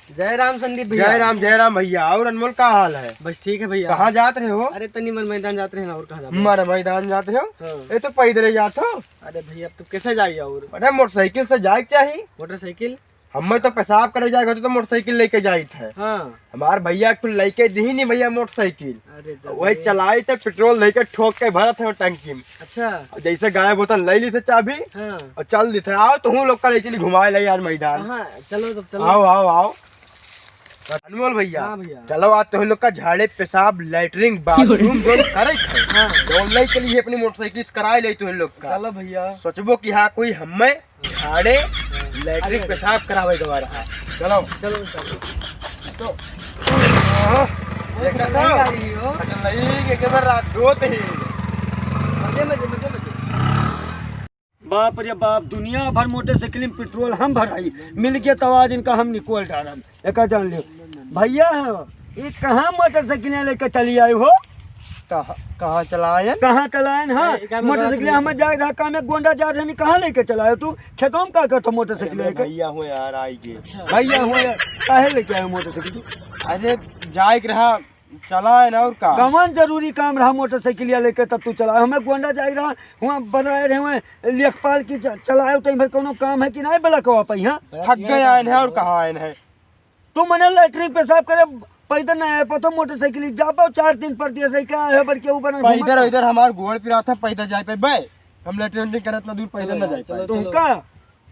जय राम संदीप भैया। जय राम भैया। और अनमोल का हाल है? बस ठीक है भैया। कहाँ जात रहे हो? अरे तनी मन मैदान जाते रहे ना, और कहाँ जाते? हमारे मैदान जाते हो? हाँ। ये तो पैदल जाते हो। अरे भैया अब तो कैसे जाइए? और अरे मोटरसाइकिल से जाए चाहिए। मोटरसाइकिल? हमें तो पेशाब करे जाएगा तो मोटरसाइकिल लेके जाई थे। हाँ। हमारे भैया को लेके दी नहीं भैया मोटरसाइकिल। अरे वही चलाई थे, पेट्रोल लेके ठोक के भरा थे टंकी में। अच्छा। जैसे गाय बोतल ले ली थे चाबी हाँ। और चल दी थे। आओ तो हूँ लोग का ले चली घुमाए ले यार मैदान। हाँ चलो तो चलो। आओ आओ आओ अनमोल भैया। हाँ भैया। चलो आज तो लोग का झाड़े पेशाब लैटरिन बाथरूम दोनों करे हाँ। ऑनलाइन के लिए अपनी मोटरसाइकिल कराए ले तो लोग का। चलो भैया। सोचबो कि हाँ कोई हमें झाड़े लैटरिन पेशाब करावे दोबारा। चलो चलो चलो। तो रात दो थे। मजे मजे मजे मजे। बाप रे बाप, दुनिया भर मोटरसाइकिल में पेट्रोल हम भराई, मिल गया तो आज इनका हम निकोल डालम। एक जान लियो भैया, ये कहाँ मोटरसाइकिल लेकर चली आई हो? कहाँ चलाए? कहाँ चलाए? हाँ मोटरसाइकिल हम जा रहा काम में गोंडा जा रहे, कहाँ लेके चलाए तू? खेतों में का करता मोटरसाइकिल लेकर? भैया हूँ यार आएगी। भैया हुआ काहे लेके आए मोटरसाइकिल? अरे जाए रहा चला है ना, और का कौन जरूरी काम रहा मोटरसाइकिल लेके तब तू चलाए? हमें गोंडा जा रहा वहाँ बनाए रहे हुए लेखपाल की चलाए तो इधर कोनो काम है कि नहीं बला कवा पाई? हाँ थक गए आए हैं और कहाँ आए हैं? तू मने लैटरिन पेशाब करे पैदल नहीं आए पतो मोटरसाइकिल जा पाओ 4 दिन पर दिया सही क्या है बर के ऊपर पैदल इधर हमार गोड़ पे रहा था, पैदल जाए पे बे हम लैटरिन करत ना दूर पैदल ना जाए पाए। तुम का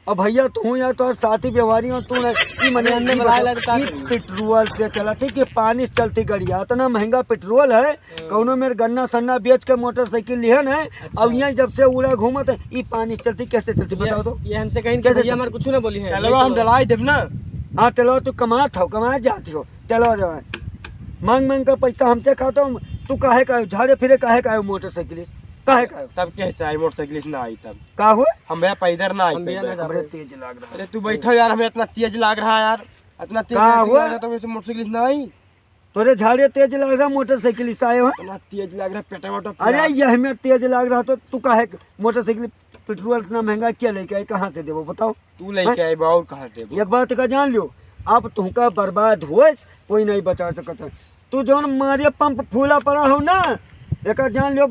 अब भैया तू यार तो साथी व्यवहारी हो, तू ई मने अन्य पेट्रोल से चला थी कि पानी से चलती गाड़िया, इतना महंगा पेट्रोल है। कौनो मेरे गन्ना सन्ना बेच के मोटरसाइकिल लिहन है, अब यहाँ जब से उड़ा घूमत है ई पानी से चलती कैसे चलती बताओ तो? ये हमसे कहीं भैया हमारे कुछ ना बोली है। चलो हम डलाई देब ना। हाँ चलो तू कमा जाती हो, चलो जवान मांग मांग का पैसा हमसे खाता हूँ। तू काहे का झाड़े फिरे काहे का मोटरसाइकिल काहे का? तब कैसे आई मोटरसाइकिल ना आई? तब का हुआ? हम भैया पैदल ना आई। हमरे तेज लग रहा है। अरे तू बैठो यार, हमें इतना तेज लग रहा है यार, इतना तेज का लग हुआ? रहा है तो वैसे मोटरसाइकिल ना आई। तोरे झाड़े तेज लग रहा मोटरसाइकिल से आए हो? इतना तेज लग रहा है पेटा वाटा। अरे यह में तेज लग रहा तो तू काहे मोटरसाइकिल पेट्रोल इतना महंगा क्या लेके आई? कहाँ से देवो बताओ? तू लेके आई बाउर कहाँ से? एक बात का जान लियो, अब तुमका बर्बाद हो कोई नहीं बचा सकता है। तू जो मारे पंप फूला पड़ा हो ना, एक जान लियो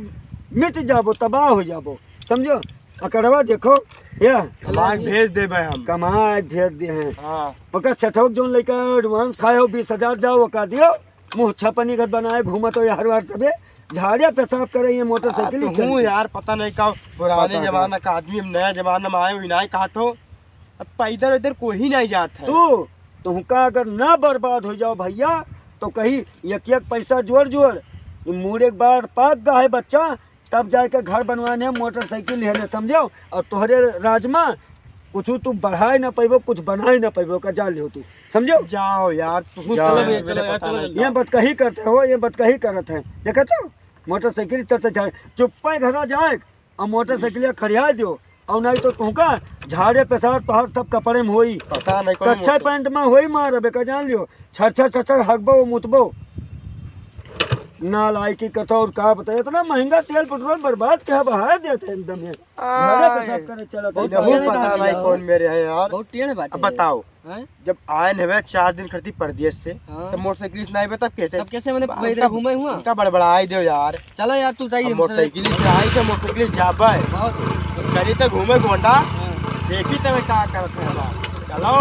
मिट जाबो, तबाह हो जाबो, समझो। अकड़वा देखो या कमाए भेज देबे हम। कमाए भेज दे हैं। हाँ ओका सठोक जोन लेकर एडवांस खाए हो 20,000 जाओ ओका दियो, मुँह छपनी घर बनाए घूमा तो हर बार तबे झाड़िया पेशाब करे ये मोटरसाइकिल ही हूँ यार। पता नहीं का पुराने जमाना का आदमी हम नया जमाना में आए हुए नहीं कहा तो अब पैदल इधर कोई नहीं जाता है। तुमका अगर ना बर्बाद हो जाओ भैया तो कहीं एक एक पैसा जोड़ मुड़ एक बार पाक गा है बच्चा तब जाके घर बनवाने मोटरसाइकिल लेने, समझो। और तोहरे राजमा कुछ तू बढ़ाए ना पैबो, कुछ बनाए ना पैबो का जान लियो तू, समझो। जाओ यार तू। ये बतकही करते हो, ये बतकही करते हैं। देखा तो मोटरसाइकिल चलते जाए चुप्पा घर जाए और मोटरसाइकिल खड़िया दो, और नहीं तो तुमका झाड़े पेशाब तोहर सब कपड़े में होई, पता नहीं कच्चा पैंट में होई मार का जान लियो। छर हकबो मुतबो ना लायकी कथा और का बताए। इतना महंगा तेल पेट्रोल बर्बाद क्या बहा देते हैं एकदम। झाड़े पेशाब करे चला पता नहीं कौन मेरे है यार। बहुत टेढ़ बात अब बताओ है। जब आए हुए 4 दिन खड़ती परदेश से हाँ। तो मोटरसाइकिल नहीं बता कैसे? तब कैसे मैंने पैदल घूमे हुआ? उनका बड़बड़ाई दो यार। चलो यार तू चाहिए मोटरसाइकिल से आई तो मोटरसाइकिल जाबे चली तो घूमे गोंडा देखी तब क्या करते हैं। चलो।